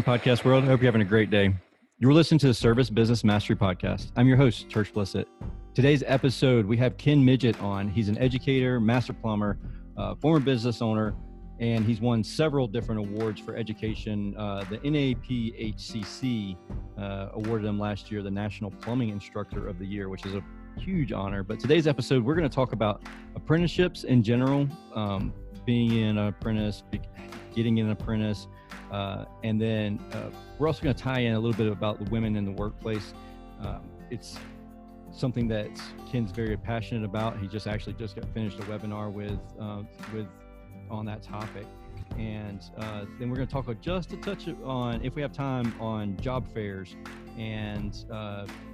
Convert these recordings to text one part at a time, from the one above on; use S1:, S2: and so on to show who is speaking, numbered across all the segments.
S1: podcast world? I hope you're having a great day. You're listening to the Service Business Mastery Podcast. I'm your host, Church Blissett. Today's episode, we have Ken Midgett on. He's an educator, master plumber, former business owner, and he's won several different awards for education. The NAPHCC awarded him last year the National Plumbing Instructor of the Year, which is a huge honor. But today's episode, we're going to talk about apprenticeships in general, being an apprentice, getting an apprentice, and then we're also going to tie in a little bit about the women in the workplace. It's something that Ken's very passionate about. He just got finished a webinar with on that topic, and then we're going to talk just a touch on, if we have time, on job fairs and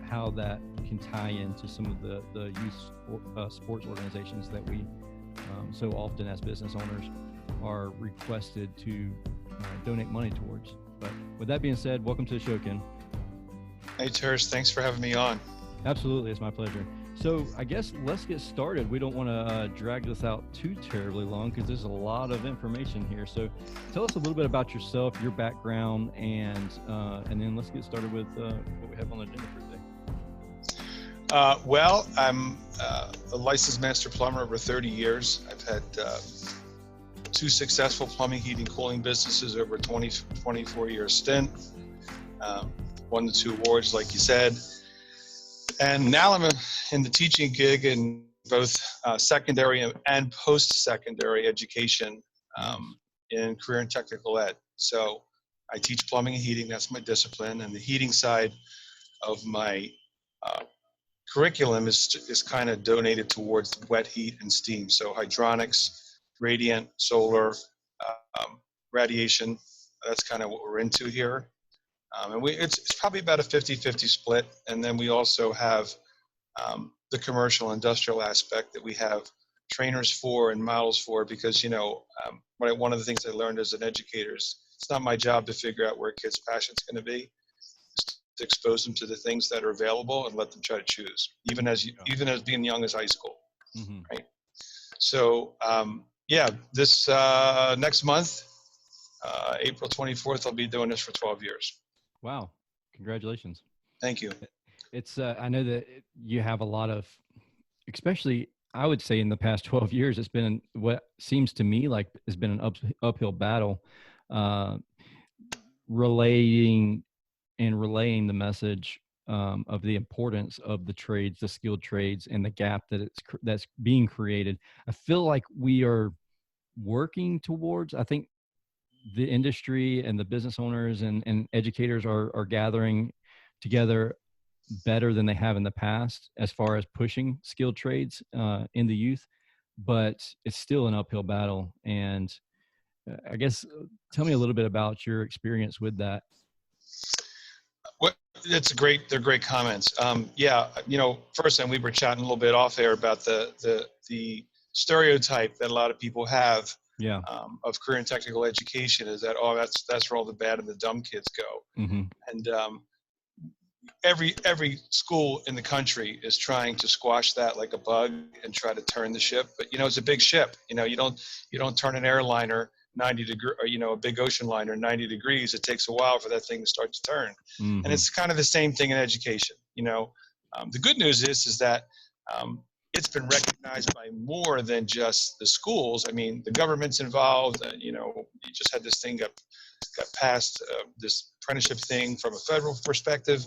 S1: how that can tie into some of the youth sports organizations that we so often as business owners are requested to donate money towards. But with that being said, welcome to the show, Ken.
S2: Hey, Tersh, thanks for having me on.
S1: Absolutely, it's my pleasure. So I guess let's get started. We don't want to drag this out too terribly long because there's a lot of information here. So tell us a little bit about yourself, your background, and then let's get started with what we have on the agenda for today.
S2: Well, I'm a licensed master plumber over 30 years. I've had two successful plumbing, heating, cooling businesses over a 24-year stint. Won the 2 awards, like you said. And now I'm in the teaching gig in both secondary and post-secondary education in career and technical ed. So I teach plumbing and heating, that's my discipline. And the heating side of my curriculum is kind of donated towards wet heat and steam. So hydronics, radiant, solar, radiation, that's kind of what we're into here. And it's probably about a 50-50 split. And then we also have the commercial industrial aspect that we have trainers for and models for, because, one of the things I learned as an educator is it's not my job to figure out where a kid's passion's going to be. It's to expose them to the things that are available and let them try to choose, even as being young as high school, right? So, this next month, April 24th, I'll be doing this for 12 years.
S1: Wow. Congratulations.
S2: Thank you.
S1: It's, I know that you have a lot of, especially I would say in the past 12 years, it's been what seems to me like it's been an uphill battle, relaying the message of the importance of the trades, the skilled trades, and the gap that's being created. I feel like we are working towards, I think, the industry and the business owners and educators are gathering together better than they have in the past as far as pushing skilled trades in the youth, but it's still an uphill battle. And I guess tell me a little bit about your experience with that.
S2: Well, they're great comments. First time we were chatting a little bit off air about the stereotype that a lot of people have of career and technical education is that, that's where all the bad and the dumb kids go. Mm-hmm. And every school in the country is trying to squash that like a bug and try to turn the ship. But it's a big ship. You don't turn an airliner 90 degrees, or a big ocean liner 90 degrees. It takes a while for that thing to start to turn. Mm-hmm. And it's kind of the same thing in education. The good news is that it's been recognized by more than just the schools. I mean, the government's involved. You just had this thing got passed, this apprenticeship thing from a federal perspective.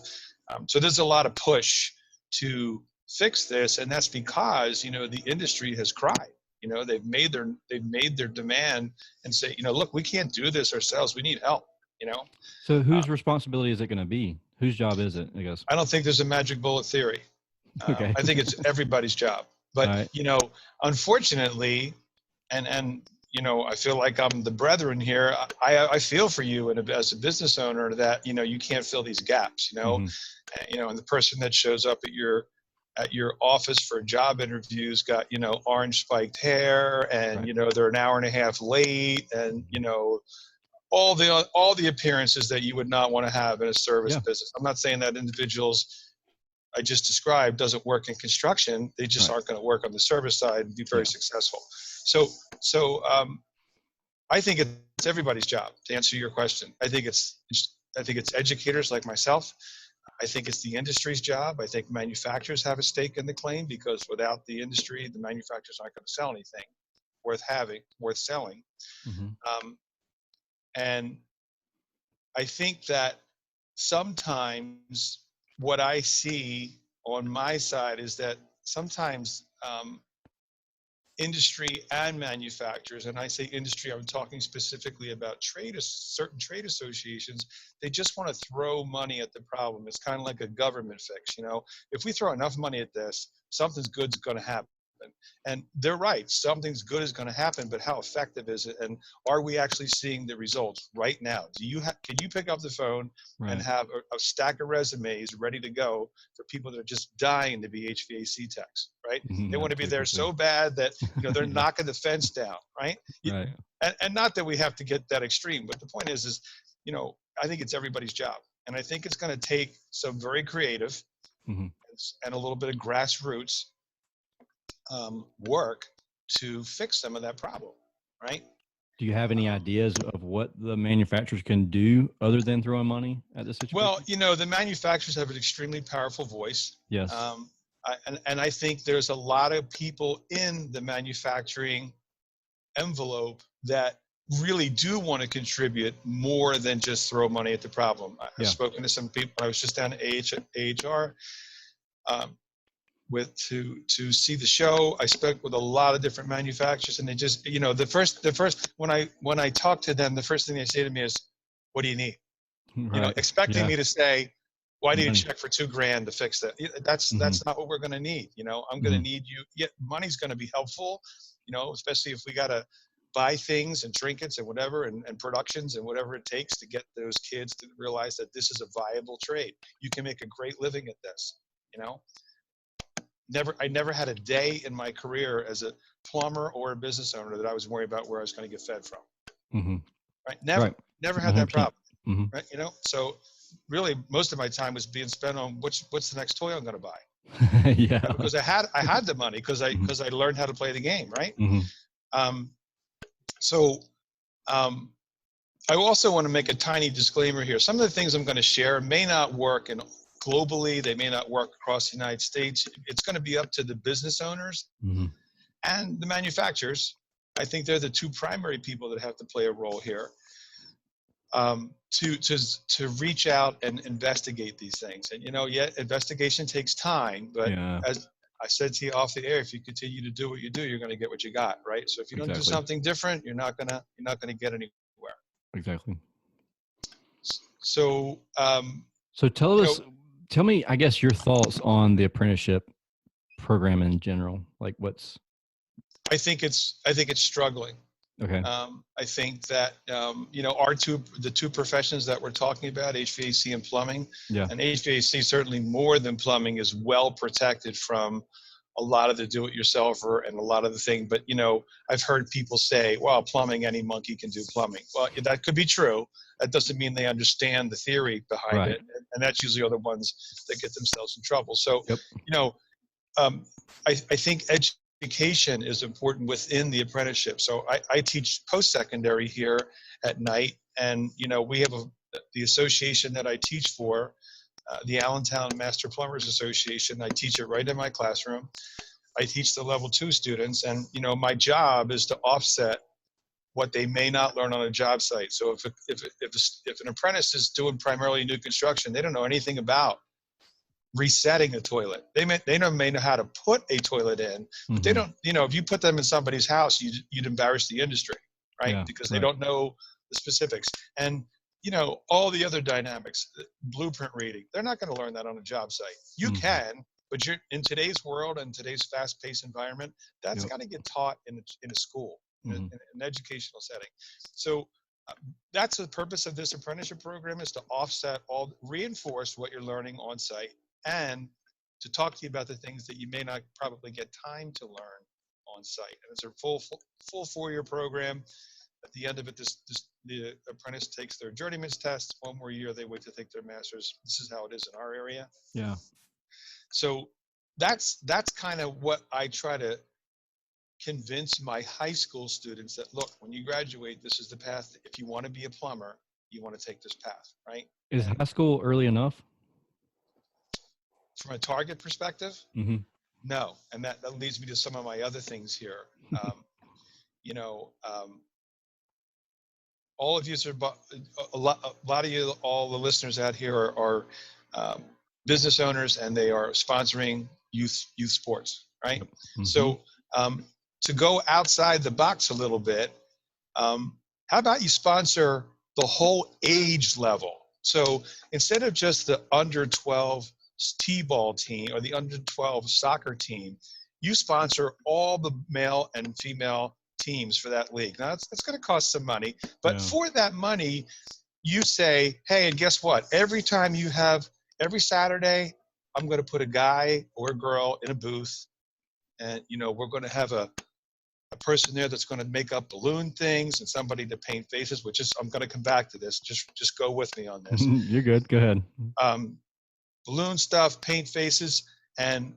S2: So there's a lot of push to fix this, and that's because the industry has cried. They've made their demand and say, look, we can't do this ourselves. We need help.
S1: So whose responsibility is it going to be? Whose job is it, I guess?
S2: I don't think there's a magic bullet theory.
S1: Okay.
S2: I think it's everybody's job. But,
S1: right.
S2: Unfortunately, and I feel like I'm the brethren here. I feel for you as a business owner that, you can't fill these gaps, mm-hmm. And the person that shows up at your office for job interviews got, orange spiked hair and, right. They're an hour and a half late and, all the appearances that you would not want to have in a service business. I'm not saying that individuals I just described doesn't work in construction. They just aren't going to work on the service side and be very successful. So I think it's everybody's job to answer your question. I think it's I think it's educators like myself. I think it's the industry's job. I think manufacturers have a stake in the claim, because without the industry, the manufacturers aren't going to sell anything worth selling.
S1: Mm-hmm.
S2: And I think that sometimes what I see on my side is that sometimes industry and manufacturers, and I say industry, I'm talking specifically about certain trade associations, they just want to throw money at the problem. It's kind of like a government fix. If we throw enough money at this, something's good's going to happen. And they're right, something's good is going to happen, but how effective is it? And are we actually seeing the results right now? Can you pick up the phone and have a stack of resumes ready to go for people that are just dying to be HVAC techs, right?
S1: Mm-hmm.
S2: They want to be there so bad that they're knocking the fence down, right?
S1: Right.
S2: And not that we have to get that extreme, but the point is I think it's everybody's job. And I think it's going to take some very creative
S1: Mm-hmm.
S2: and a little bit of grassroots work to fix some of that problem, right?
S1: Do you have any ideas of what the manufacturers can do other than throwing money at this situation?
S2: Well, the manufacturers have an extremely powerful voice.
S1: Yes.
S2: And I think there's a lot of people in the manufacturing envelope that really do want to contribute more than just throw money at the problem. I've spoken to some people. I was just down at AHR to see the show. I spoke with a lot of different manufacturers, and they just, when I talk to them, the first thing they say to me is, "What do you need?"
S1: Right.
S2: Expecting me to say, "Well, I need a check for $2,000 to fix that." That's not what we're going to need. I'm going to need you. Yeah, money's going to be helpful, especially if we got to buy things and trinkets and whatever, and productions and whatever it takes to get those kids to realize that this is a viable trade. You can make a great living at this. I never had a day in my career as a plumber or a business owner that I was worried about where I was going to get fed from.
S1: Mm-hmm.
S2: Right? Never had
S1: 100%.
S2: that problem.
S1: Mm-hmm.
S2: Right? So really most of my time was being spent on what's the next toy I'm going to buy.
S1: Yeah.
S2: Because I had the money because I learned how to play the game. Right.
S1: Mm-hmm.
S2: I also want to make a tiny disclaimer here. Some of the things I'm going to share may not work globally. They may not work across the United States. It's going to be up to the business owners and the manufacturers. I think they're the two primary people that have to play a role here to reach out and investigate these things. And investigation takes time, but as I said to you off the air, if you continue to do what you do, you're going to get what you got, right? So if you don't do something different, you're not going to get anywhere.
S1: Exactly.
S2: So
S1: tell me, I guess, your thoughts on the apprenticeship program in general. Like
S2: I think it's struggling.
S1: Okay.
S2: I think that, the two professions that we're talking about, HVAC and plumbing, and HVAC certainly more than plumbing is well protected from a lot of the do-it-yourselfer and a lot of the thing. But, I've heard people say, well, plumbing, any monkey can do plumbing. Well, that could be true. That doesn't mean they understand the theory behind it. And that's usually are the ones that get themselves in trouble. So, I think education is important within the apprenticeship. So I teach post-secondary here at night, and we have the association that I teach for, the Allentown Master Plumbers Association. I teach it right in my classroom. I teach the level 2 students, and my job is to offset what they may not learn on a job site. So if an apprentice is doing primarily new construction, they don't know anything about resetting a toilet. They may know how to put a toilet in, but they don't, if you put them in somebody's house, you'd embarrass the industry, right? Because they don't know the specifics. And, all the other dynamics, blueprint reading, they're not going to learn that on a job site. You can, but you're in today's world and today's fast-paced environment, that's got to get taught in a school, in an educational setting. So that's the purpose of this apprenticeship program, is to reinforce what you're learning on site, and to talk to you about the things that you may not probably get time to learn on site. And it's a full 4-year program. At the end of it, the apprentice takes their journeyman's test. 1 more year, they wait to take their master's. This is how it is in our area.
S1: Yeah.
S2: So that's kind of what I try to convince my high school students that, look, when you graduate, this is the path. If you want to be a plumber, you want to take this path, right?
S1: Is
S2: And
S1: high school early enough?
S2: from a target perspective,
S1: Mm-hmm.
S2: no. And that leads me to some of my other things here. Um, you know, all of you are a lot of you, all the listeners out here are um, business owners, and they are sponsoring youth sports, right?
S1: Yep. Mm-hmm.
S2: So to go outside the box a little bit, how about you sponsor the whole age level? So instead of just the under 12 t-ball team or the under 12 soccer team, you sponsor all the male and female teams for that league. Now, it's going to cost some money, but
S1: Yeah.
S2: for that money, you say, hey, and guess what? Every Saturday, I'm going to put a guy or a girl in a booth, and, we're going to have a person there that's going to make up balloon things and somebody to paint faces, which is, I'm going to come back to this. Just go with me on this.
S1: You're good. Go ahead.
S2: Balloon stuff, paint faces, and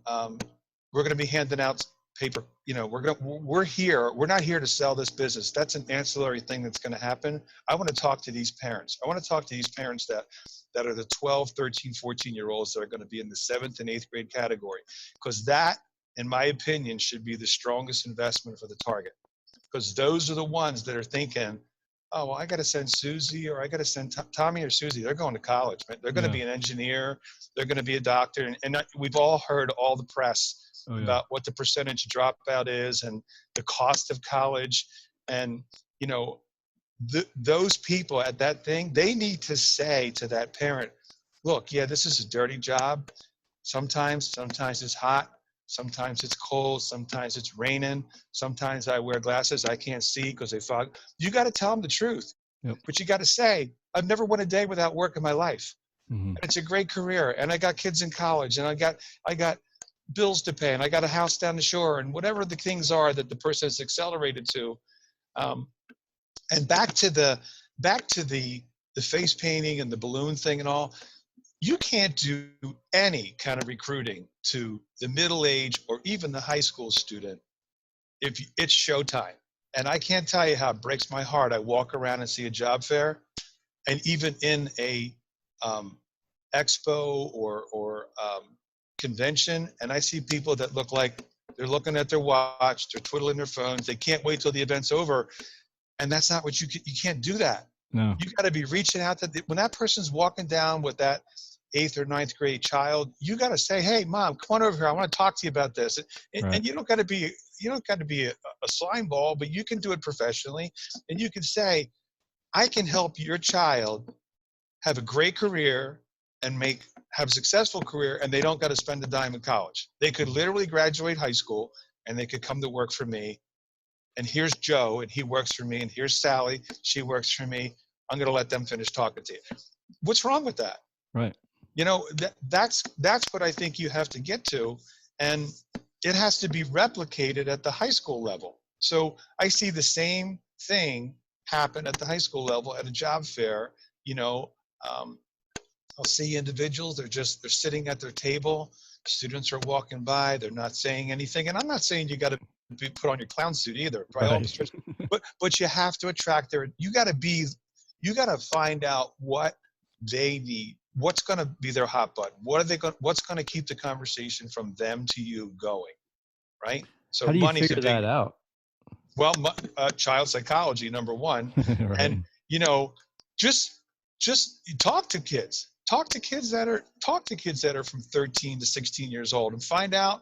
S2: we're going to be handing out paper. We're here. We're not here to sell this business. That's an ancillary thing that's going to happen. I want to talk to these parents. I want to talk to these parents that are the 12, 13, 14-year-olds that are going to be in the 7th and 8th grade category, because that, in my opinion, should be the strongest investment for the target, because those are the ones that are thinking, oh, well, I got to send Susie, or I got to send Tommy or Susie. They're going to college, right? They're going to be an engineer. They're going to be a doctor. And we've all heard all the press about what the percentage dropout is and the cost of college. And, those people at that thing, they need to say to that parent, look, yeah, this is a dirty job. Sometimes it's hot. Sometimes it's cold. Sometimes it's raining. Sometimes I wear glasses I can't see because they fog. You got to tell them the truth.
S1: Yep.
S2: But you got to say, I've never went a day without work in my life.
S1: Mm-hmm.
S2: And it's a great career. And I got kids in college, and I got bills to pay, and I got a house down the shore, and whatever the things are that the person has accelerated to. And back to the face painting and the balloon thing and all. You can't do any kind of recruiting to the middle age or even the high school student if it's showtime. And I can't tell you how it breaks my heart. I walk around and see a job fair, and even in a expo or convention, and I see people that look like they're looking at their watch, they're twiddling their phones, they can't wait till the event's over. And that's not what you can't do that.
S1: No.
S2: You got to be reaching out to when that person's walking down with that 8th or 9th grade child. You got to say, "Hey, mom, come on over here. I want to talk to you about this." And you don't got to be a slime ball, but you can do it professionally. And you can say, "I can help your child have a great career and have a successful career, and they don't got to spend a dime in college. They could literally graduate high school, and they could come to work for me. And here's Joe, and he works for me. And here's Sally, she works for me. I'm going to let them finish talking to you." What's wrong with that?
S1: Right.
S2: That's what I think you have to get to. And it has to be replicated at the high school level. So I see the same thing happen at the high school level at a job fair. I'll see individuals, they're sitting at their table. Students are walking by, they're not saying anything. And I'm not saying you got to put on your clown suit either, but you have to attract you got to find out what they need, what's going to be their hot button, what's going to keep the conversation from them to you going, right? So
S1: how do you
S2: money's
S1: figure that out?
S2: Well, child psychology, number one.
S1: Right.
S2: And just talk to kids. Talk to kids that are from 13 to 16 years old, and find out,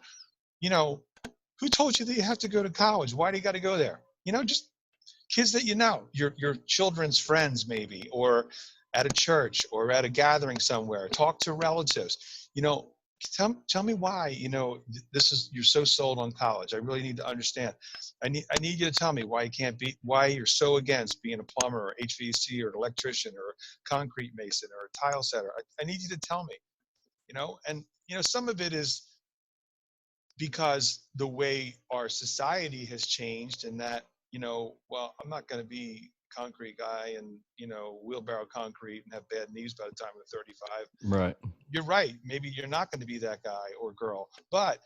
S2: who told you that you have to go to college? Why do you got to go there? Just kids that your children's friends maybe, or at a church or at a gathering somewhere. Talk to relatives. Tell me why, you're so sold on college. I really need to understand. I need you to tell me why you're so against being a plumber or HVAC or an electrician or a concrete mason or a tile setter. I need you to tell me, and some of it is because the way our society has changed, and that, well, I'm not going to be a concrete guy and, wheelbarrow concrete and have bad knees by the time I'm 35.
S1: Right.
S2: You're right. Maybe you're not going to be that guy or girl. But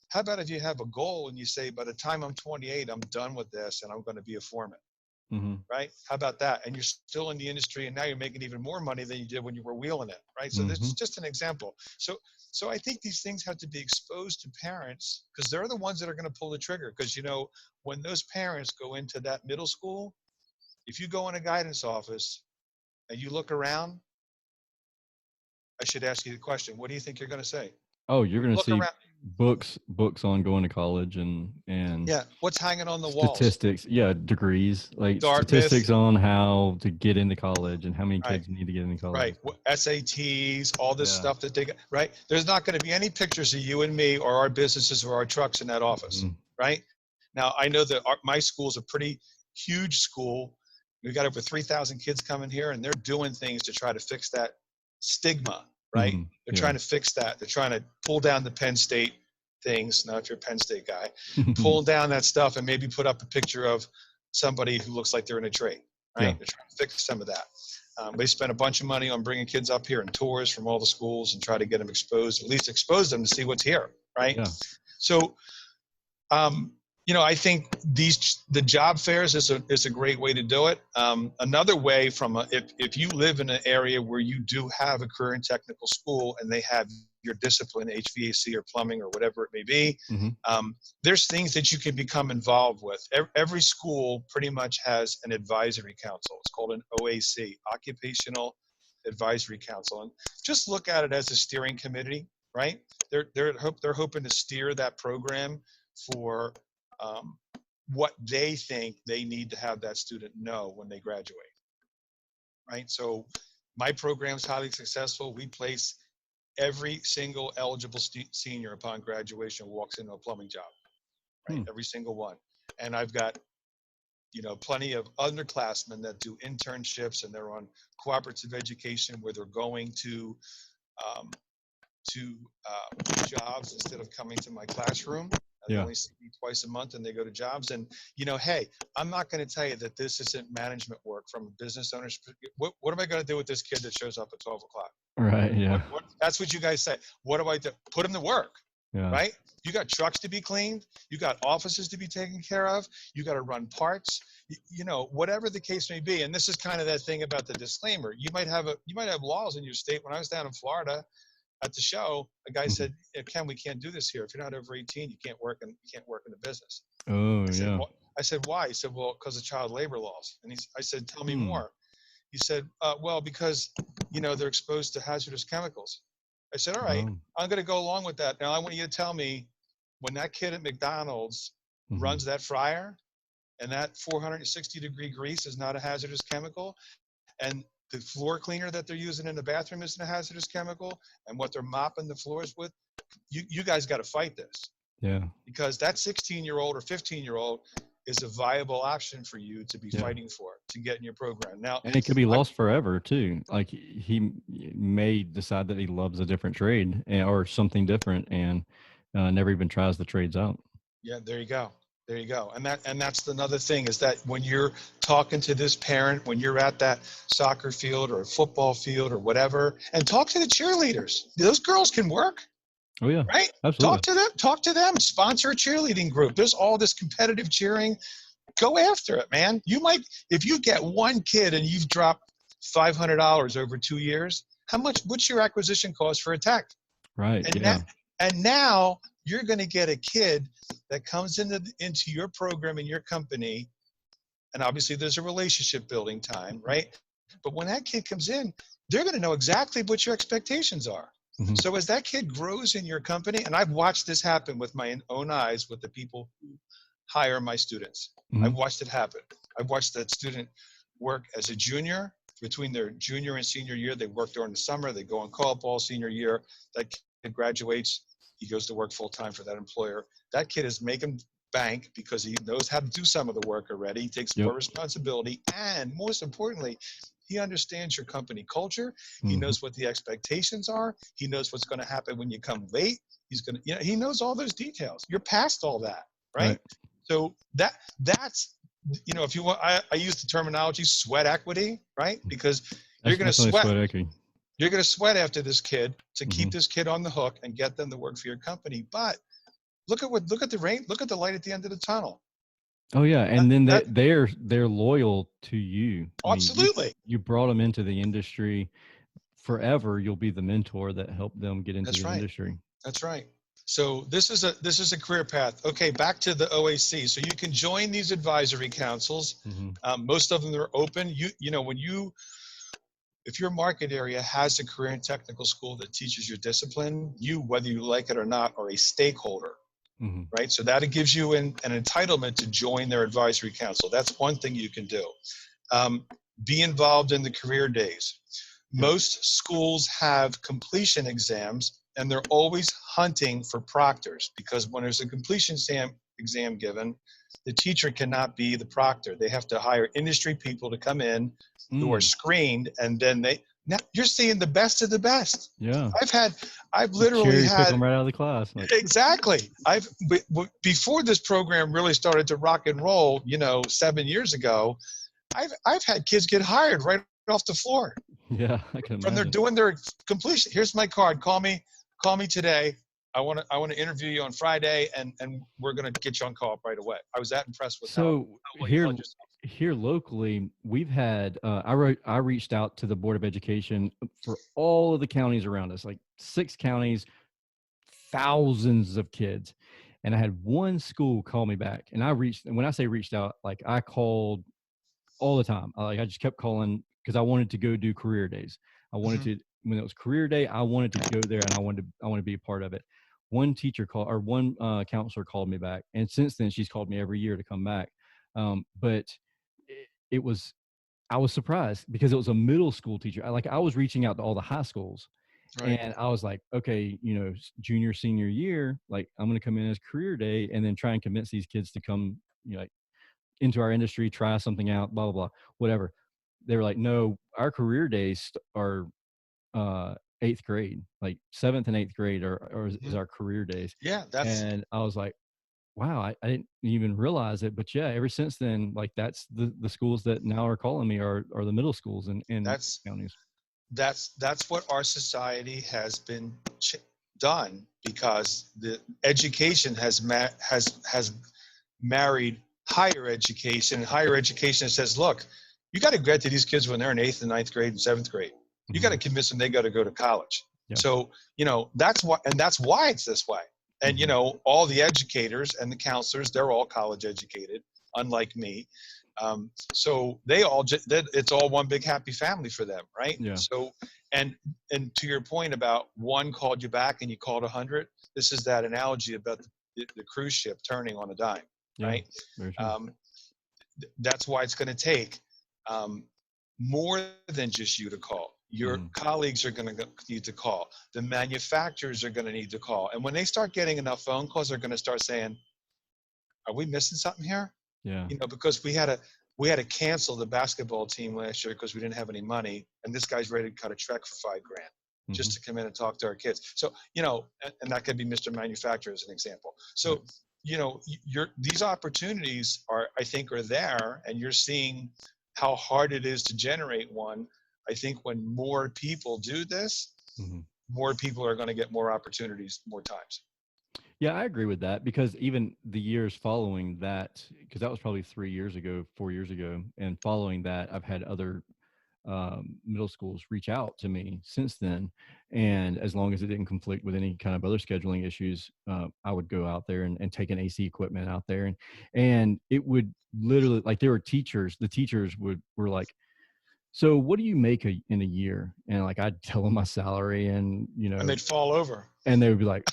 S2: how about if you have a goal and you say, by the time I'm 28, I'm done with this and I'm going to be a foreman?
S1: Mm-hmm.
S2: right? How about that? And you're still in the industry, and now you're making even more money than you did when you were wheeling it, right? So this
S1: Mm-hmm.
S2: is just an example. So I think these things have to be exposed to parents, because they're the ones that are going to pull the trigger. Because, you know, when those parents go into that middle school, if you go in a guidance office and you look around, I should ask you the question, what do you think you're going to say?
S1: Oh, you're going to
S2: Look
S1: see
S2: around.
S1: books on going to college and
S2: Yeah. What's hanging on the walls?
S1: statistics. Yeah, degrees, like
S2: Dartmouth.
S1: statistics on how to get into college and how many
S2: Right.
S1: kids need to get into college.
S2: Right. SATs, all this
S1: Yeah.
S2: stuff that they got, right? There's not going to be any pictures of you and me or our businesses or our trucks in that office,
S1: Mm-hmm.
S2: right? Now, I know that my school is a pretty huge school. We've got over 3,000 kids coming here, and they're doing things to try to fix that stigma, right?
S1: Mm-hmm.
S2: They're
S1: Yeah.
S2: trying to fix that. They're trying to pull down the Penn State things. Now, if you're a Penn State guy, pull down that stuff and maybe put up a picture of somebody who looks like they're in a trade, right?
S1: Yeah.
S2: They're trying to fix some of that. They spent a bunch of money on bringing kids up here and tours from all the schools and try to get them exposed, at least expose them to see what's here, right?
S1: Yeah.
S2: So, you know, I think the job fairs is a great way to do it. Another way if you live in an area where you do have a career and technical school and they have your discipline, HVAC or plumbing or whatever it may be,
S1: Mm-hmm.
S2: there's things that you can become involved with. Every school pretty much has an advisory council. It's called an OAC, Occupational Advisory Council. And just look at it as a steering committee, right? They're hoping to steer that program for what they think they need to have that student know when they graduate, right? So my program's highly successful. We place every single eligible senior upon graduation walks into a plumbing job, right? Every single one. And I've got, you know, plenty of underclassmen that do internships, and they're on cooperative education where they're going to jobs instead of coming to my classroom. They only see me twice a month, and they go to jobs. And, you know, hey, I'm not going to tell you that this isn't management work from a business owner's. What am I going to do with this kid that shows up at 12 o'clock?
S1: Right. Yeah.
S2: That's what you guys say. What do I do? Put him to work,
S1: Yeah.
S2: right? You got trucks to be cleaned. You got offices to be taken care of. You got to run parts, you know, whatever the case may be. And this is kind of that thing about the disclaimer. You might have laws in your state. When I was down in Florida at the show, a guy said, Ken, we can't do this here. If you're not over 18, you can't work in the business.
S1: Oh,
S2: I said, why? He said, well, because of child labor laws. And I said, tell me more. He said, well, because, you know, they're exposed to hazardous chemicals. I said, all right, I'm going to go along with that. Now, I want you to tell me, when that kid at McDonald's runs that fryer and that 460-degree grease is not a hazardous chemical, and the floor cleaner that they're using in the bathroom isn't a hazardous chemical, and what they're mopping the floors with, you guys got to fight this.
S1: Yeah.
S2: Because that 16-year-old or 15-year-old is a viable option for you to be fighting for, to get in your program. Now,
S1: and it could be lost forever too. Like he may decide that he loves a different trade or something different, and never even tries the trades out.
S2: Yeah, there you go. There you go. And that's another thing, is that when you're talking to this parent, when you're at that soccer field or a football field or whatever, and talk to the cheerleaders. Those girls can work.
S1: Oh yeah.
S2: Right?
S1: Absolutely.
S2: Talk to them, sponsor a cheerleading group. There's all this competitive cheering. Go after it, man. You might, if you get one kid and you've dropped $500 over 2 years, what's your acquisition cost for a tech?
S1: Right.
S2: And now you're going to get a kid that comes into your program in your company. And obviously there's a relationship building time, right? But when that kid comes in, they're going to know exactly what your expectations are. Mm-hmm. So as that kid grows in your company, and I've watched this happen with my own eyes with the people who hire my students. Mm-hmm. I've watched it happen. I've watched that student work as a junior. Between their junior and senior year, they work during the summer. They go on call-up all senior year. That kid graduates. He goes to work full-time for that employer. That kid is making bank because he knows how to do some of the work already. He takes more responsibility. And most importantly, he understands your company culture. He knows what the expectations are. He knows what's going to happen when you come late. He knows all those details. You're past all that, right? So that's, if you want, I use the terminology sweat equity, right? Because you're going to sweat. You're going to sweat after this kid to keep this kid on the hook and get them to work for your company. But look at the light at the end of the tunnel.
S1: Oh yeah,
S2: That,
S1: and then
S2: that
S1: they're loyal to you. I mean,
S2: absolutely.
S1: you brought them into the industry. Forever, you'll be the mentor that helped them get into
S2: That's
S1: the
S2: right.
S1: industry.
S2: That's right. So this is a career path. Okay, back to the OAC. So you can join these advisory councils.
S1: Mm-hmm.
S2: Most of them are open. If your market area has a career and technical school that teaches your discipline, you, whether you like it or not, are a stakeholder,
S1: Mm-hmm.
S2: right? So that gives you an entitlement to join their advisory council. That's one thing you can do. Um, be involved in the career days.
S1: Yep.
S2: Most schools have completion exams, and they're always hunting for proctors, because when there's a completion exam given, the teacher cannot be the proctor. They have to hire industry people to come in who are
S1: Mm.
S2: screened, and then now you're seeing the best of the best.
S1: Yeah.
S2: I've
S1: You
S2: literally
S1: cherry pick
S2: had,
S1: them right out of the class. Like,
S2: exactly. Before this program really started to rock and roll, 7 years ago, I've had kids get hired right off the floor
S1: yeah, I can
S2: from they're
S1: imagine.
S2: doing their completion. Here's my card. Call me today. I want to interview you on Friday, and we're gonna get you on call right away. I was that impressed with how
S1: So
S2: well you held yourself.
S1: here locally, we've had I reached out to the Board of Education for all of the counties around us, like 6 counties, thousands of kids, and I had one school call me back, and and when I say reached out, like I called all the time. I just kept calling because I wanted to go do career days. I wanted
S2: Hmm.
S1: to when it was career day, I wanted to go there and I wanted to be a part of it. One teacher called or one counselor called me back, and since then she's called me every year to come back. But it was I was surprised because it was a middle school teacher. I was reaching out to all the high schools,
S2: Right.
S1: and I was like, okay, junior senior year, like I'm going to come in as career day and then try and convince these kids to come, like into our industry, try something out, blah, blah, blah, whatever. They were like, no, our career days are eighth grade, like seventh and eighth grade is
S2: Hmm.
S1: our career days.
S2: Yeah, that's
S1: And I was like, wow, I didn't even realize it. But yeah, ever since then, like that's the schools that now are calling me are the middle schools in
S2: that's
S1: counties.
S2: that's what our society has been done, because the education has married higher education. Higher education says, look, you got to get to these kids when they're in eighth and ninth grade and seventh grade. You got
S1: Mm-hmm.
S2: to convince them they got to go to college.
S1: Yeah.
S2: So, that's why it's this way. And,
S1: Mm-hmm.
S2: all the educators and the counselors, they're all college educated, unlike me. So it's all one big happy family for them, right?
S1: Yeah.
S2: So, and to your point about one called you back and you called 100, this is that analogy about the cruise ship turning on a dime,
S1: Yeah.
S2: right?
S1: Very true.
S2: Um, that's why it's going to take um, more than just you to call. Your
S1: Mm-hmm.
S2: colleagues are going to need to call. The manufacturers are going to need to call. And when they start getting enough phone calls, they're going to start saying, are we missing something here?
S1: Yeah.
S2: Because we had to cancel the basketball team last year because we didn't have any money, and this guy's ready to cut a check for $5,000
S1: Mm-hmm.
S2: just to come in and talk to our kids. So, and that could be Mr. Manufacturer as an example.
S1: Right.
S2: So, these opportunities I think are there, and you're seeing how hard it is to generate one. I think when more people do this,
S1: Mm-hmm.
S2: more people are going to get more opportunities more times.
S1: Yeah, I agree with that because even the years following that, because that was probably 3 years ago, 4 years ago, and following that, I've had other middle schools reach out to me since then. And as long as it didn't conflict with any kind of other scheduling issues, I would go out there and take an AC equipment out there, and it would literally like there were teachers. The teachers were like, "So what do you make in a year?" And like I'd tell them my salary, and
S2: And they'd fall over.
S1: and they would be like,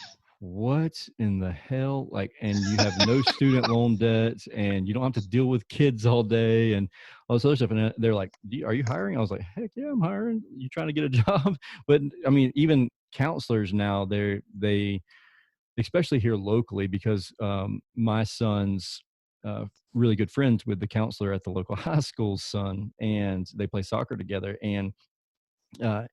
S1: what in the hell? Like, and you have no student loan debts and you don't have to deal with kids all day and all this other stuff. And they're like, are you hiring? I was like, heck yeah, I'm hiring. You trying to get a job? But I mean, even counselors now, they, especially here locally, because my son's really good friends with the counselor at the local high school's son, and they play soccer together. And uh,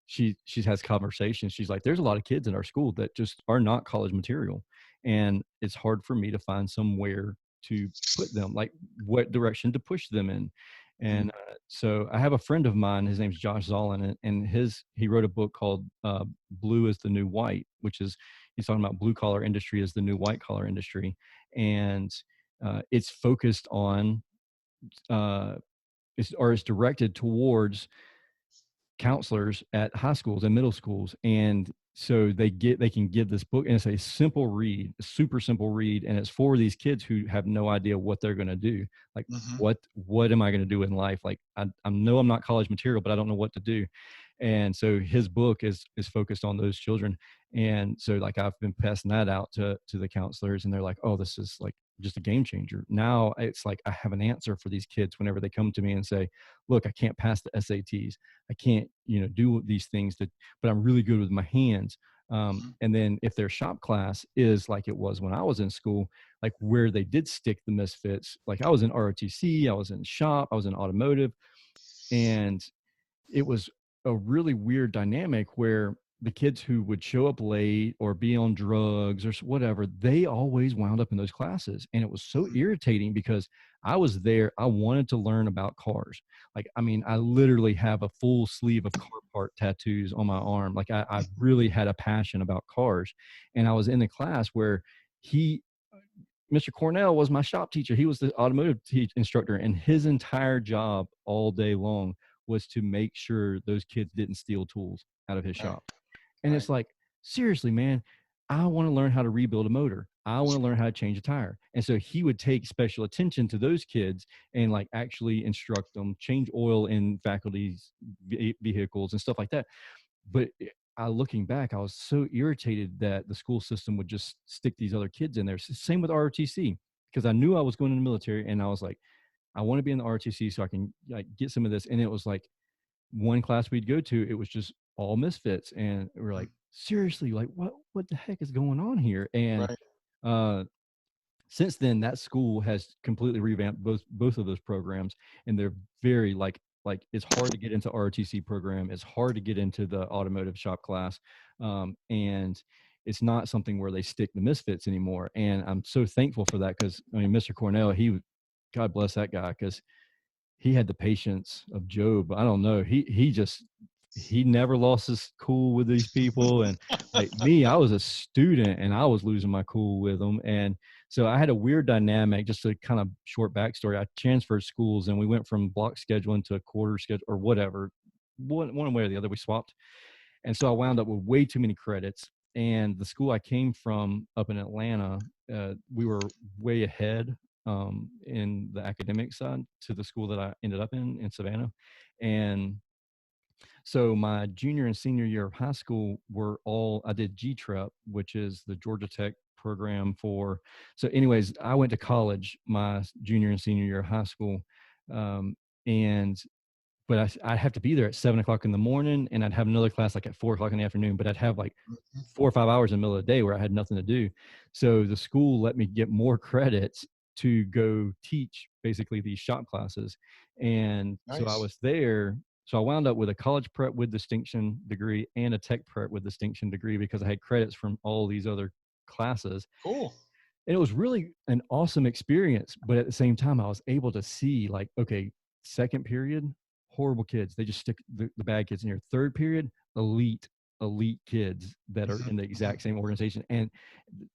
S1: she has conversations. She's like, there's a lot of kids in our school that just are not college material, and it's hard for me to find somewhere to put them, like what direction to push them in. And so I have a friend of mine. His name's Josh Zollin, and he wrote a book called "Blue is the New White," which is he's talking about blue collar industry as the new white collar industry, and it's focused on, it's directed towards counselors at high schools and middle schools. And so they can give this book, and it's a simple read, a super simple read, and it's for these kids who have no idea what they're going to do. Like,
S2: Mm-hmm.
S1: what am I going to do in life? Like, I know I'm not college material, but I don't know what to do. And so his book is focused on those children. And so, like, I've been passing that out to the counselors, and they're like, oh, this is like just a game changer. Now it's like I have an answer for these kids whenever they come to me and say, look, I can't pass the SATs, I can't, do these things that, but I'm really good with my hands.
S2: Mm-hmm.
S1: And then if their shop class is like it was when I was in school, like where they did stick the misfits, like I was in ROTC, I was in shop, I was in automotive, and it was a really weird dynamic where the kids who would show up late or be on drugs or whatever, they always wound up in those classes. And it was so
S2: Mm-hmm.
S1: irritating because I was there. I wanted to learn about cars. Like, I mean, I literally have a full sleeve of car part tattoos on my arm. Like, I really had a passion about cars. And I was in the class where he, Mr. Cornell was my shop teacher. He was the automotive instructor, and his entire job all day long was to make sure those kids didn't steal tools out of his
S2: Right.
S1: shop. And
S2: Right.
S1: it's like, seriously, man, I want to learn how to rebuild a motor. I want to learn how to change a tire. And so he would take special attention to those kids and like actually instruct them, change oil in faculties, vehicles and stuff like that. But looking back, I was so irritated that the school system would just stick these other kids in there. Same with ROTC, because I knew I was going in the military, and I was like, I want to be in the ROTC so I can like get some of this. And it was like one class we'd go to, it was just all misfits, and we're like, seriously, like what the heck is going on here? And
S2: Right.
S1: uh, since then, that school has completely revamped both of those programs, and they're very like it's hard to get into ROTC program. It's hard to get into the automotive shop class, and it's not something where they stick the misfits anymore. And I'm so thankful for that, because I mean, Mr. Cornell, God bless that guy, because he had the patience of Job. I don't know. He never lost his cool with these people. And like me, I was a student and I was losing my cool with them. And so I had a weird dynamic. Just a kind of short backstory. I transferred schools, and we went from block scheduling to quarter schedule or whatever, one way or the other. We swapped. And so I wound up with way too many credits. And the school I came from up in Atlanta, we were way ahead in the academic side to the school that I ended up in Savannah. And so my junior and senior year of high school I did GTREP, which is the Georgia Tech program for. So anyways, I went to college my junior and senior year of high school. And but I'd have to be there at 7 o'clock in the morning, and I'd have another class like at 4 o'clock in the afternoon, but I'd have like
S2: Mm-hmm.
S1: 4 or 5 hours in the middle of the day where I had nothing to do. So the school let me get more credits to go teach basically these shop classes. And so I
S2: Nice.
S1: was there. So I wound up with a college prep with distinction degree and a tech prep with distinction degree, because I had credits from all these other classes.
S2: Cool.
S1: And it was really an awesome experience. But at the same time, I was able to see like, okay, second period, horrible kids. They just stick the bad kids in here. Third period, elite kids that are in the
S2: Mm-hmm.
S1: exact same organization and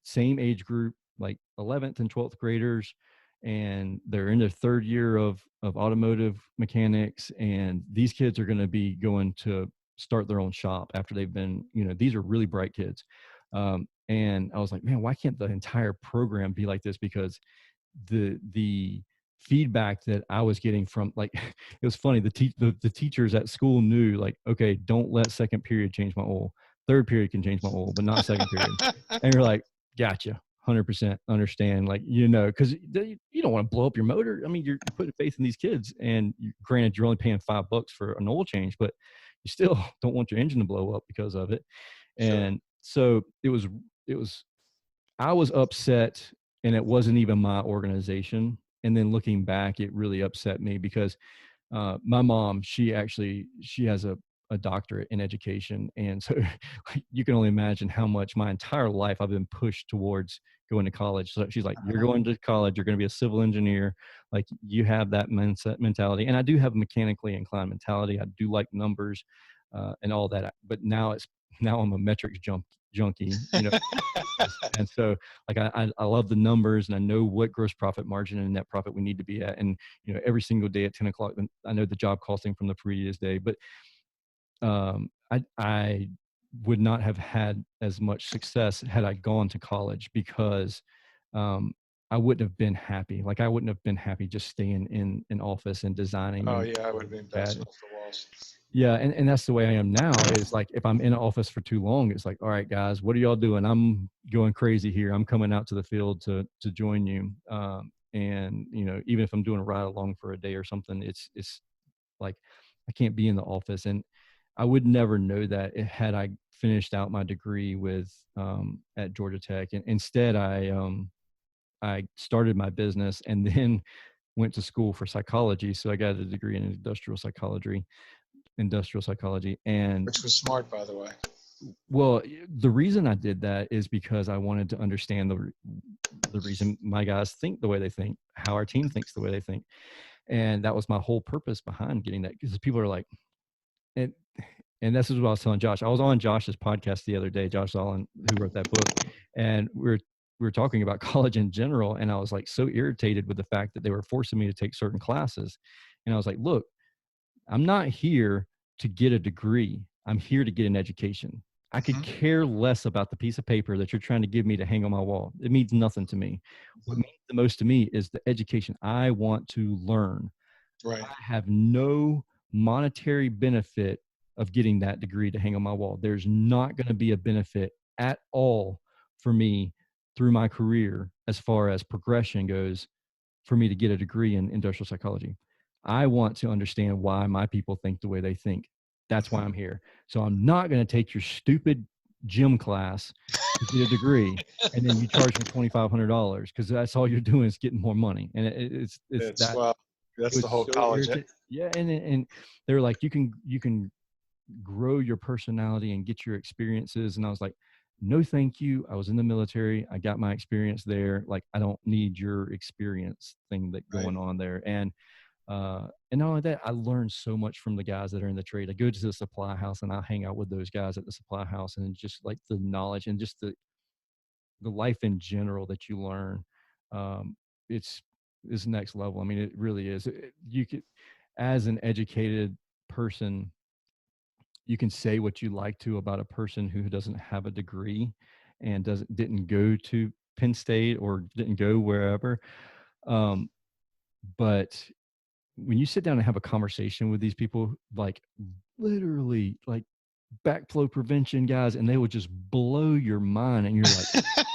S1: same age group, like 11th and 12th graders. And they're in their third year of automotive mechanics. And these kids are going to be going to start their own shop after they've been, these are really bright kids. And I was like, man, why can't the entire program be like this? Because the feedback that I was getting from, like, it was funny. The teachers at school knew, like, okay, don't let second period change my oil. Third period can change my oil, but not second period. And you're like, gotcha, 100% understand. Like, because you don't want to blow up your motor. I mean, you're putting faith in these kids, and granted, you're only paying $5 for an oil change, but you still don't want your engine to blow up because of it.
S2: Sure.
S1: And so it was I was upset, and it wasn't even my organization. And then looking back, it really upset me because my mom, she has a doctorate in education. And so you can only imagine how much my entire life I've been pushed towards going to college. So she's like, you're
S2: Uh-huh.
S1: going to college, you're going to be a civil engineer. Like, you have that mindset mentality. And I do have a mechanically inclined mentality. I do like numbers and all that. But now I'm a metrics junkie, and so like I love the numbers, and I know what gross profit margin and net profit we need to be at. And, every single day at 10 o'clock, I know the job costing from the previous day, but I would not have had as much success had I gone to college, because I wouldn't have been happy. Like, I wouldn't have been happy just staying in an office and designing.
S2: Oh
S1: And
S2: yeah, I would have been bouncing off the walls.
S1: yeah, and that's the way I am now. Is like, if I'm in an office for too long, it's like, all right, guys, what are y'all doing? I'm going crazy here. I'm coming out to the field to join you. And even if I'm doing a ride along for a day or something, it's like, I can't be in the office. And I would never know that had I finished out my degree with at Georgia Tech. And instead, I started my business and then went to school for psychology. So I got a degree in industrial psychology. And
S2: Which was smart, by the way.
S1: well, the reason I did that is because I wanted to understand the reason my guys think the way they think, how our team thinks the way they think. And that was my whole purpose behind getting that, because people are like, and this is what I was telling Josh. I was on Josh's podcast the other day, Josh Allen, who wrote that book, and we were talking about college in general. And I was like so irritated with the fact that they were forcing me to take certain classes. And I was like, look, I'm not here to get a degree. I'm here to get an education. I could care less about the piece of paper that you're trying to give me to hang on my wall. It means nothing to me. What means the most to me is the education I want to learn.
S2: Right.
S1: I have no monetary benefit of getting that degree to hang on my wall. There's not going to be a benefit at all for me through my career as far as progression goes for me to get a degree in industrial psychology. I want to understand why my people think the way they think. That's why I'm here. So I'm not going to take your stupid gym class to get a degree, and then you charge me $2,500, because that's all you're doing is getting more money. And it's that.
S2: Well, that's the whole
S1: So
S2: college.
S1: Yeah, and they're like, you can grow your personality and get your experiences. And I was like, no, thank you. I was in the military. I got my experience there. Like, I don't need your experience thing that going on there. And not only that, I learned so much from the guys that are in the trade. I go to the supply house and I hang out with those guys at the supply house, and just like the knowledge and just the life in general that you learn, it's next level. I mean, it really is. You could, as an educated person, you can say what you like to about a person who doesn't have a degree and didn't go to Penn State or didn't go wherever. But when you sit down and have a conversation with these people, like literally like backflow prevention guys, and they will just blow your mind, and you're like,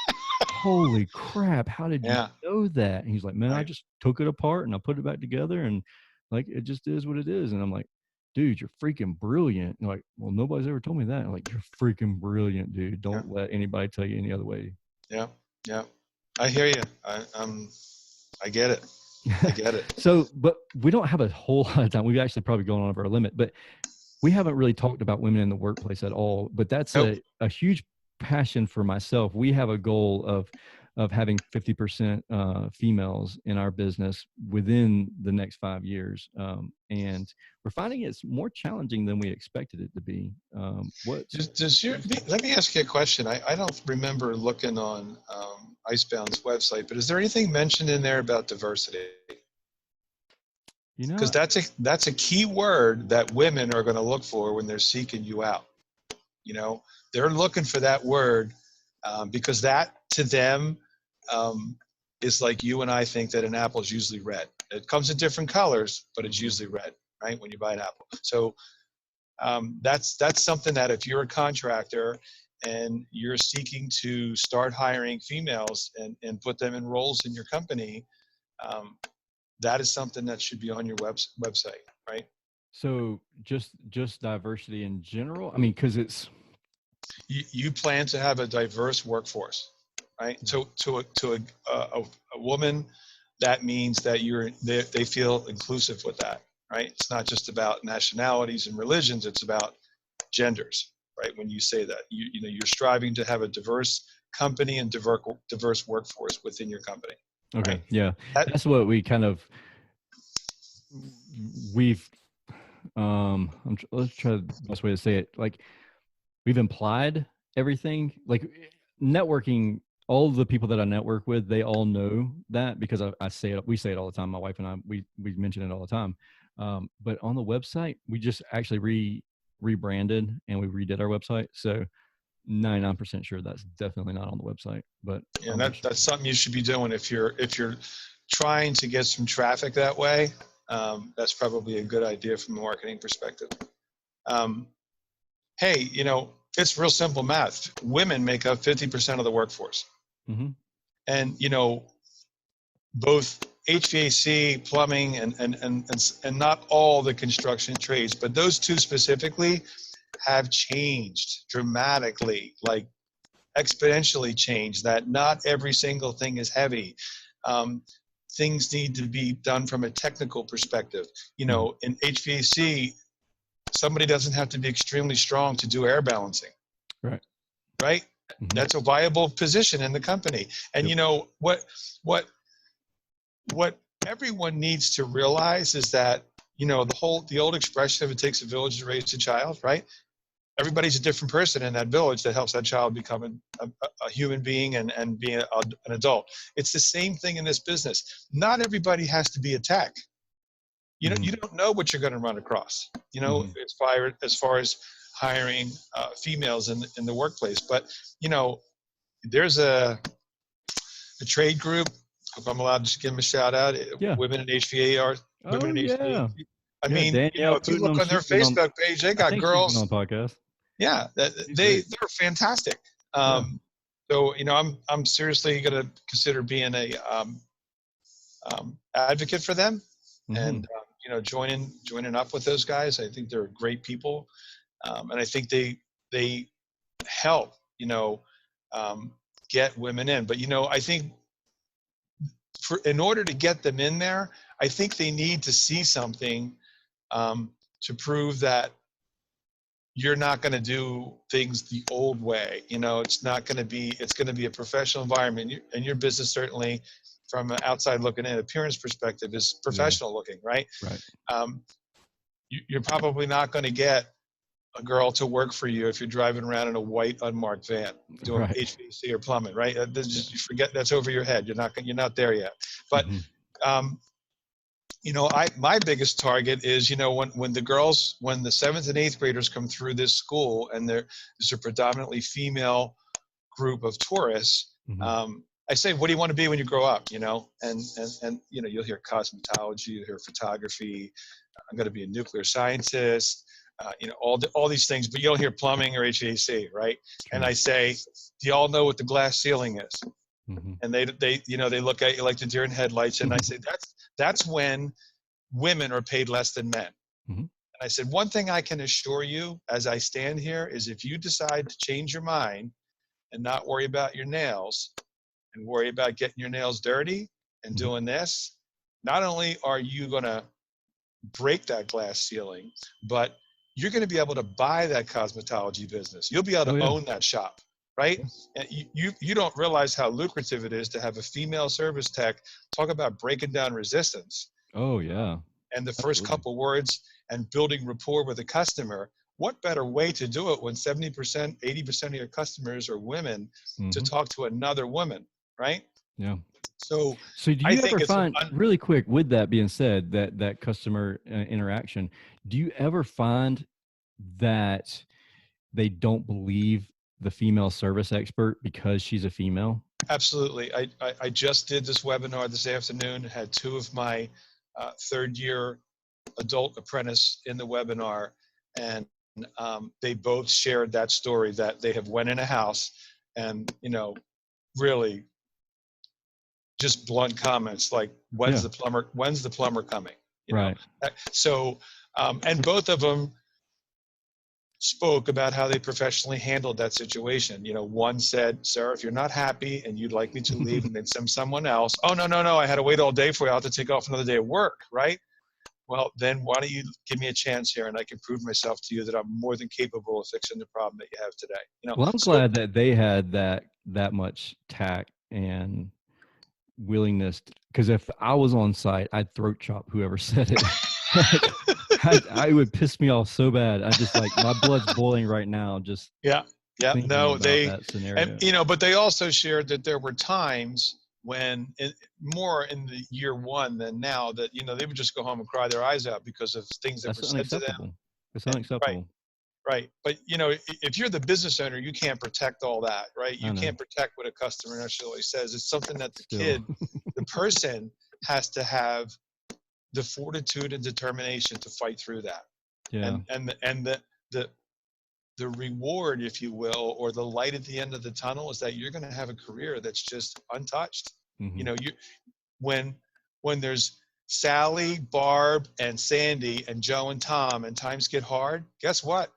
S1: holy crap, how did you know that? And he's like, man, I just took it apart and I put it back together, and like, it just is what it is. And I'm like, dude, you're freaking brilliant. And like, well, nobody's ever told me that. I'm like, you're freaking brilliant, dude. Don't let anybody tell you any other way.
S2: Yeah. I hear you. I get it. I get it.
S1: So, but we don't have a whole lot of time. We've actually probably gone over our limit, but we haven't really talked about women in the workplace at all. But that's a huge passion for myself. We have a goal of having 50% females in our business within the next 5 years. And we're finding it's more challenging than we expected it to be.
S2: Let me ask you a question. I don't remember looking on Icebound's website, but is there anything mentioned in there about diversity? Because that's a key word that women are going to look for when they're seeking you out. They're looking for that word because that to them is like you and I think that an apple is usually red. It comes in different colors, but it's usually red, right? When you buy an apple. So that's something that if you're a contractor and you're seeking to start hiring females and put them in roles in your company, that is something that should be on your website, right?
S1: So just diversity in general. I mean, because it's
S2: you plan to have a diverse workforce, right? So to a woman, that means that they feel inclusive with that, right? It's not just about nationalities and religions; it's about genders, right? When you say that, you're striving to have a diverse company and diverse workforce within your company.
S1: Okay,
S2: right?
S1: Yeah, that's what we kind of let's try the best way to say it. Like, we've implied everything, like networking, all the people that I network with, they all know that because I say it, we say it all the time. My wife and I, we mention it all the time. But on the website, we just actually rebranded and we redid our website. So 99% sure that's definitely not on the website, but
S2: Yeah, that's something you should be doing if you're trying to get some traffic that way. That's probably a good idea from a marketing perspective. Hey, it's real simple math. Women make up 50% of the workforce.
S1: Mm-hmm.
S2: And, both HVAC, plumbing, and not all the construction trades, but those two specifically have changed dramatically, like exponentially changed, that not every single thing is heavy. Things need to be done from a technical perspective. In HVAC, somebody doesn't have to be extremely strong to do air balancing.
S1: Right.
S2: Mm-hmm. That's a viable position in the company. And yep. What everyone needs to realize is that, the old expression of it takes a village to raise a child, right? Everybody's a different person in that village that helps that child become a human being and be an adult. It's the same thing in this business. Not everybody has to be a tech. You don't know what you're going to run across, as far as hiring females in the workplace. But, there's a trade group, if I'm allowed to give them a shout out, Women in HVAC. Women in HVAC. I mean,
S1: Danielle,
S2: if you look on their Facebook page, they got girls
S1: on the podcast.
S2: Yeah, they're fantastic. So, I'm seriously going to consider being a advocate for them, and joining up with those guys. I think they're great people, and I think they help get women in. But I think in order to get them in there, I think they need to see something to prove that you're not going to do things the old way. It's going to be a professional environment, and your business, certainly from an outside looking in appearance perspective, is professional looking, right?
S1: Right.
S2: You're probably not going to get a girl to work for you if you're driving around in a white unmarked van doing HVAC or plumbing, right? You forget, that's over your head. You're not there yet. But my biggest target is, when the 7th and 8th graders come through this school, and there's a predominantly female group of tourists, I say, what do you want to be when you grow up? And you'll hear cosmetology, you'll hear photography. I'm going to be a nuclear scientist, all these things, but you don't hear plumbing or HVAC, right? Sure. And I say, do y'all know what the glass ceiling is? And they look at you like the deer in headlights. And I say, that's when women are paid less than men. And I said, one thing I can assure you as I stand here is, if you decide to change your mind and not worry about your nails and worry about getting your nails dirty and doing this, not only are you going to break that glass ceiling, but you're going to be able to buy that cosmetology business. You'll be able to own that shop. Right? And you don't realize how lucrative it is to have a female service tech talk about breaking down resistance.
S1: Oh, yeah.
S2: And the first couple words and building rapport with a customer. What better way to do it when 70%, 80% of your customers are women, to talk to another woman, right?
S1: Yeah.
S2: So
S1: do you ever find, really quick, with that being said, that customer interaction, do you ever find that they don't believe the female service expert because she's a female?
S2: Absolutely. I just did this webinar this afternoon, had 2 of my third year adult apprentice in the webinar, and they both shared that story, that they have went in a house and, really just blunt comments like, when's the plumber coming?
S1: Right.
S2: So, and both of them spoke about how they professionally handled that situation. One said, "Sir, if you're not happy and you'd like me to leave and then send someone else." "Oh, no, I had to wait all day for you. I'll have to take off another day of work," right? "Well, then why don't you give me a chance here, and I can prove myself to you that I'm more than capable of fixing the problem that you have today."
S1: Well, I'm glad that they had that much tact and willingness, because if I was on site, I'd throat chop whoever said it. I would piss me off so bad. I just, like, my blood's boiling right now. Just
S2: Yeah,
S1: thinking
S2: no,
S1: about
S2: they,
S1: that
S2: and
S1: scenario.
S2: but they also shared that there were times when more in the year one than now that, they would just go home and cry their eyes out because of things that
S1: That's
S2: were said to them.
S1: unacceptable. It's
S2: And right,
S1: unacceptable.
S2: right. But, if you're the business owner, you can't protect all that, right?
S1: I
S2: You
S1: know.
S2: can't protect what a customer necessarily says. It's something that the
S1: Still.
S2: kid, the person has to have the fortitude and determination to fight through that.
S1: Yeah.
S2: And the reward, if you will, or the light at the end of the tunnel is that you're going to have a career that's just untouched.
S1: Hmm.
S2: You when there's Sally, Barb, and Sandy, and Joe and Tom, and times get hard, guess what?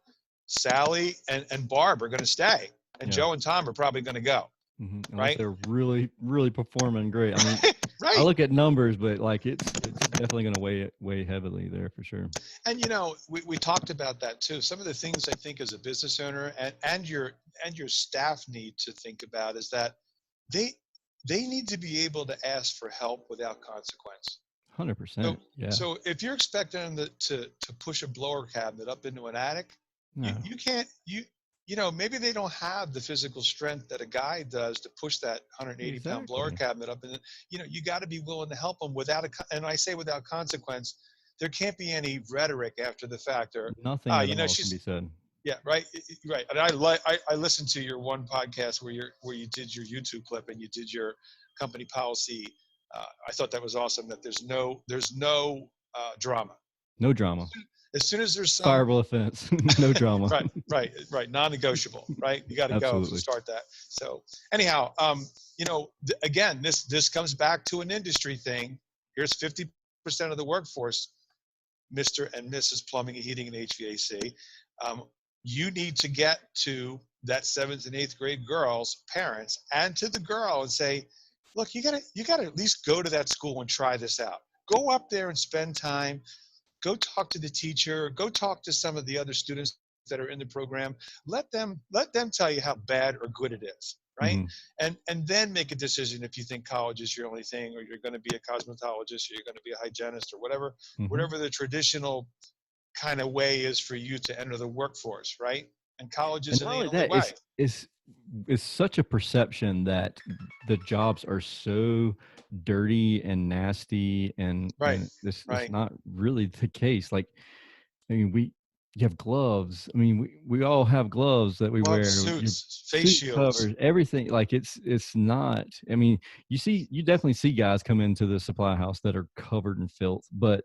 S2: Sally and Barb are going to stay, and
S1: Yeah.
S2: Joe and Tom are probably going to go.
S1: Unless
S2: Right?
S1: they're really, really performing great. I mean, I
S2: Right.
S1: look at numbers, but like it's definitely going to weigh heavily there for sure.
S2: And we talked about that too. Some of the things I think as a business owner and your staff need to think about is that they they need to be able to ask for help without consequence. So
S1: 100%. Yeah.
S2: so if you're expecting them to push a blower cabinet up into an attic, you
S1: No.
S2: you can't maybe they don't have the physical strength that a guy does to push that 180-pound blower
S1: Exactly.
S2: cabinet up, and you got to be willing to help them without and I say without consequence. There can't be any rhetoric after the fact, or
S1: Nothing at all can be
S2: she's,
S1: said.
S2: yeah, right, right. And I listened to your one podcast where you did your YouTube clip and you did your company policy. I thought that was awesome. That there's no drama.
S1: No drama.
S2: As soon as there's some,
S1: Fireable offense. No drama.
S2: right, non-negotiable. Right, you got to go to
S1: Absolutely.
S2: start that. So anyhow, again, this comes back to an industry thing. Here's 50% of the workforce, Mr. and Mrs. Plumbing and Heating and HVAC. You need to get to that 7th and 8th grade girls' parents and to the girl and say, look, you gotta at least go to that school and try this out. Go up there and spend time. Go talk to the teacher. Go talk to some of the other students that are in the program. Let them tell you how bad or good it is, right?
S1: Hmm.
S2: And then make a decision if you think college is your only thing, or you're going to be a cosmetologist, or you're going to be a hygienist, or whatever
S1: Hmm.
S2: whatever the traditional kind of way is for you to enter the workforce, right? And college
S1: And
S2: isn't
S1: not
S2: the
S1: only
S2: only
S1: that,
S2: way.
S1: it's such a perception that the jobs are so dirty and nasty,
S2: Right,
S1: and it's
S2: right.
S1: not really the case. Like, I mean, you have gloves. I mean, we all have gloves that we
S2: Gloves,
S1: wear. Your
S2: suits, face
S1: suit
S2: shields.
S1: covers everything. Like it's not. I mean, you definitely see guys come into the supply house that are covered in filth, but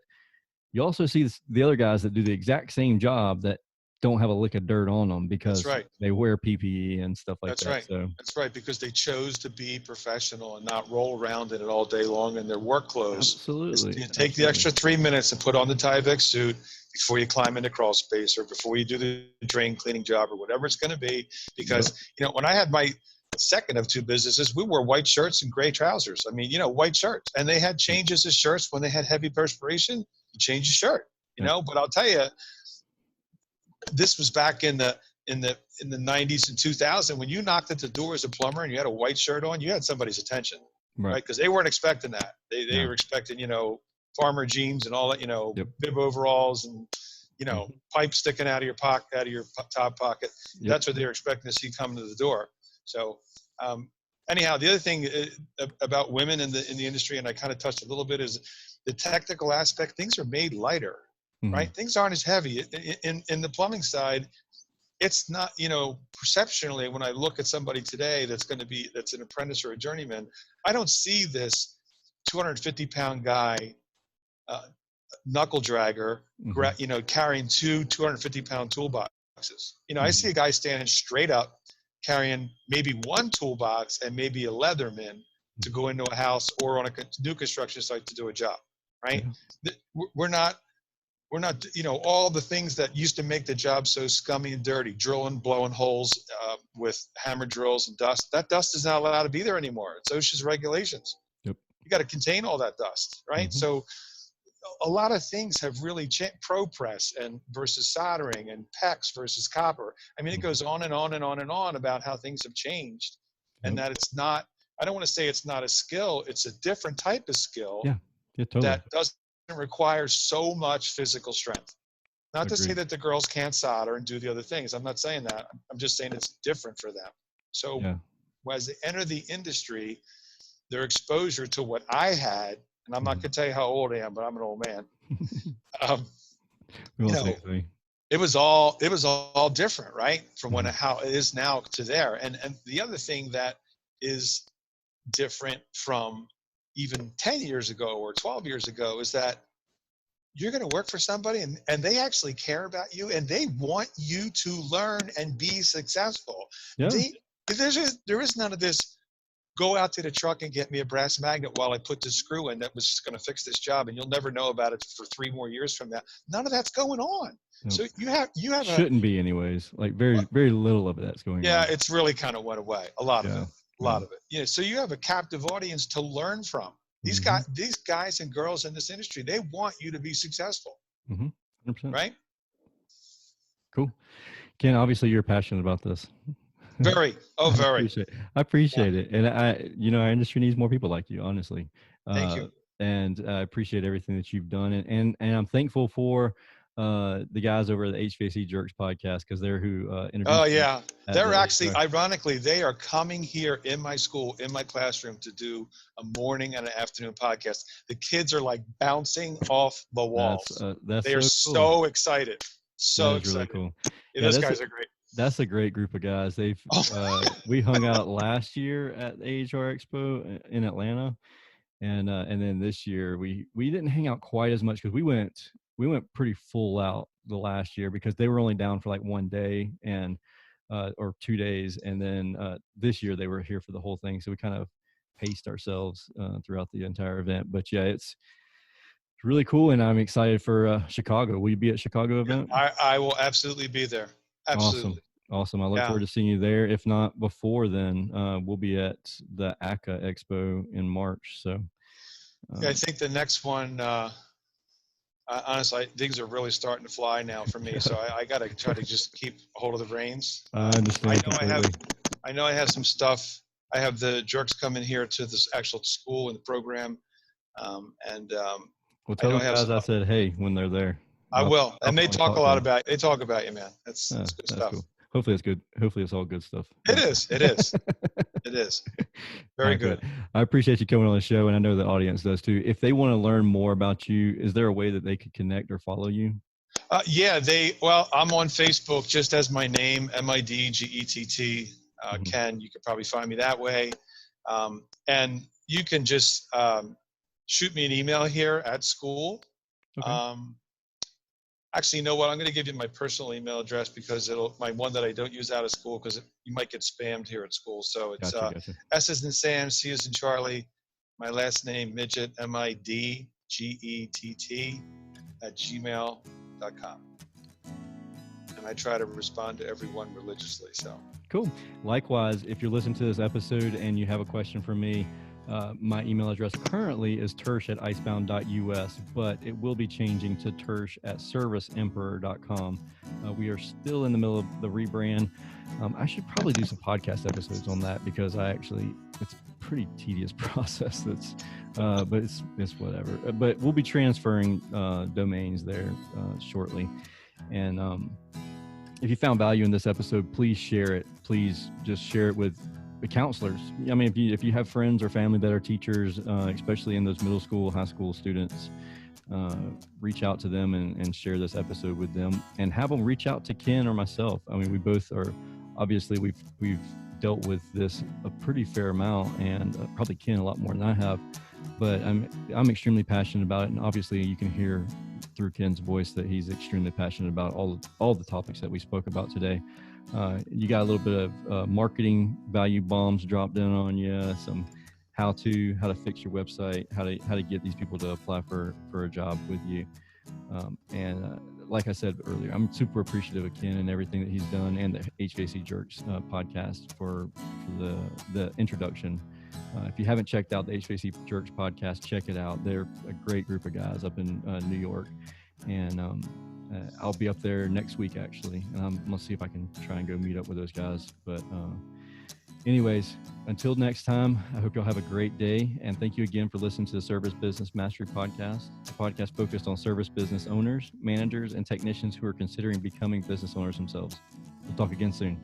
S1: you also see the other guys that do the exact same job that don't have a lick of dirt on them
S2: That's
S1: because
S2: right.
S1: they wear PPE and stuff like
S2: That's
S1: that.
S2: right.
S1: So
S2: That's right. Because they chose to be professional and not roll around in it all day long in their work clothes.
S1: absolutely,
S2: You take the
S1: absolutely.
S2: extra 3 minutes and put on the Tyvek suit before you climb into crawl space or before you do the drain cleaning job or whatever it's going to be.
S1: Yep.
S2: Because, when I had my second of two businesses, we wore white shirts and gray trousers. I mean, white shirts. And they had changes of shirts when they had heavy perspiration. You change your shirt,
S1: Yep.
S2: But I'll tell you, this was back in the 90s and 2000 when you knocked at the door as a plumber and you had a white shirt on, you had somebody's attention, right? Because they weren't expecting that. They were expecting farmer jeans and all that,
S1: Yep.
S2: bib overalls and
S1: Mhm.
S2: pipes sticking out of your pocket, out of your top pocket.
S1: Yep.
S2: That's what they were expecting to see coming to the door. So anyhow, the other thing about women in the industry, and I kind of touched a little bit, is the technical aspect. Things are made lighter.
S1: Mhm.
S2: Right? Things aren't as heavy. In the plumbing side, it's not, perceptionally, when I look at somebody today that's an apprentice or a journeyman, I don't see this 250-pound guy, knuckle dragger,
S1: Mhm.
S2: carrying two 250-pound toolboxes. I see
S1: Mhm.
S2: a guy standing straight up, carrying maybe one toolbox and maybe a Leatherman to go into a house or on a new construction site to do a job, right?
S1: Yeah.
S2: We're not, all the things that used to make the job so scummy and dirty, drilling, blowing holes with hammer drills and dust. That dust is not allowed to be there anymore. It's OSHA's regulations.
S1: Yep.
S2: You got to contain all that dust, right?
S1: Mhm.
S2: So a lot of things have really changed. ProPress and versus soldering and PEX versus copper. I mean, it goes on and on and on and on about how things have changed, and
S1: Yep.
S2: that it's not. I don't want to say it's not a skill. It's a different type of skill
S1: Yeah. Yeah. Totally.
S2: that doesn't require so much physical strength. Not to say
S1: Agreed.
S2: that the girls can't solder and do the other things. I'm not saying that. I'm just saying it's different for them. So
S1: Yeah.
S2: as they enter the industry, their exposure to what I had, and I'm not going to tell you how old I am, but I'm an old man.
S1: We
S2: You
S1: won't say
S2: know,
S1: anything.
S2: it was all different, right? From
S1: Mhm.
S2: how it is now to there. And the other thing that is different from even 10 years ago or 12 years ago is that you're going to work for somebody and they actually care about you and they want you to learn and be successful.
S1: Yeah.
S2: There is none of this, go out to the truck and get me a brass magnet while I put this screw in that was going to fix this job, and you'll never know about it for 3 more years from now. None of that's going on.
S1: No.
S2: So you have a,
S1: Shouldn't be anyways. Like very little of that's going
S2: yeah,
S1: on.
S2: it's really kind of went away. A lot of
S1: Yeah.
S2: it. A lot of it. Yeah. So you have a captive audience to learn from. These guys and girls in this industry, they want you to be successful.
S1: 100%.
S2: Right?
S1: Cool. Ken, obviously you're passionate about this.
S2: Very. Oh, very.
S1: I
S2: Yeah.
S1: appreciate it. And our industry needs more people like you, honestly.
S2: Thank you.
S1: And I appreciate everything that you've done. And I'm thankful for the guys over at the HVAC Jerks podcast, because they're who introduced
S2: Oh,
S1: me
S2: yeah.
S1: at
S2: They're
S1: the
S2: actually,
S1: AHR.
S2: ironically, they are coming here in my school, in my classroom, to do a morning and an afternoon podcast. The kids are like bouncing off the walls.
S1: That's
S2: They are
S1: so cool.
S2: so excited. So
S1: That is really
S2: excited.
S1: cool.
S2: Yeah,
S1: Yeah,
S2: those guys are great.
S1: that's a great group of guys. We hung out last year at the AHR Expo in Atlanta, and then this year we didn't hang out quite as much because we went pretty full out the last year because they were only down for like 1 day and or 2 days, and then this year they were here for the whole thing, so we kind of paced ourselves throughout the entire event. But yeah, it's really cool, and I'm excited for Chicago. Will you be at Chicago event?
S2: I will absolutely be there. Absolutely.
S1: Awesome. I look
S2: Yeah.
S1: forward to seeing you there. If not before then, we'll be at the ACA Expo in March. So
S2: Yeah, I think the next one, honestly, things are really starting to fly now for me. So I got to try to just keep hold of the reins.
S1: I understand completely.
S2: I know I have some stuff. I have the Jerks coming here to this actual school and the program.
S1: Well, tell those guys I said, hey, when they're there.
S2: I will. And they talk a lot about, they talk about you, man. That's good stuff.
S1: Cool. Hopefully it's good. Hopefully it's all good stuff.
S2: It is. It is. Very good.
S1: I appreciate you coming on the show, and I know the audience does too. If they want to learn more about you, is there a way that they could connect or follow you?
S2: Yeah, I'm on Facebook just as my name, Midgett. Ken, you could probably find me that way. And you can just shoot me an email here at school. Okay. Actually, you know what? I'm going to give you my personal email address because my one that I don't use out of school, because you might get spammed here at school. So it's
S1: Gotcha.
S2: S as in Sam, C as in Charlie, my last name, Midgett, Midgett @gmail.com. And I try to respond to everyone religiously. So
S1: cool. Likewise, if you're listening to this episode and you have a question for me, my email address currently is tersh@icebound.us, but it will be changing to tersh@serviceemperor.com. We are still in the middle of the rebrand. I should probably do some podcast episodes on that because it's a pretty tedious process. But it's whatever. But we'll be transferring domains there shortly. And if you found value in this episode, please share it. Please just share it with the counselors. I mean, if you have friends or family that are teachers, especially in those middle school, high school students, reach out to them and share this episode with them, and have them reach out to Ken or myself. I mean, we both are, obviously we've dealt with this a pretty fair amount, and probably Ken a lot more than I have, but I'm extremely passionate about it. And obviously you can hear through Ken's voice that he's extremely passionate about all the topics that we spoke about today. You got a little bit of marketing value bombs dropped in on you, some how to fix your website, how to get these people to apply for a job with you. Like I said earlier, I'm super appreciative of Ken and everything that he's done, and the HVAC Jerks podcast for the introduction. If you haven't checked out the HVAC Jerks podcast, check it out. They're a great group of guys up in New York, and I'll be up there next week actually. And I'm gonna see if I can try and go meet up with those guys. But Anyways, until next time, I hope you'll have a great day. And thank you again for listening to the Service Business Mastery Podcast, a podcast focused on service business owners, managers, and technicians who are considering becoming business owners themselves. We'll talk again soon.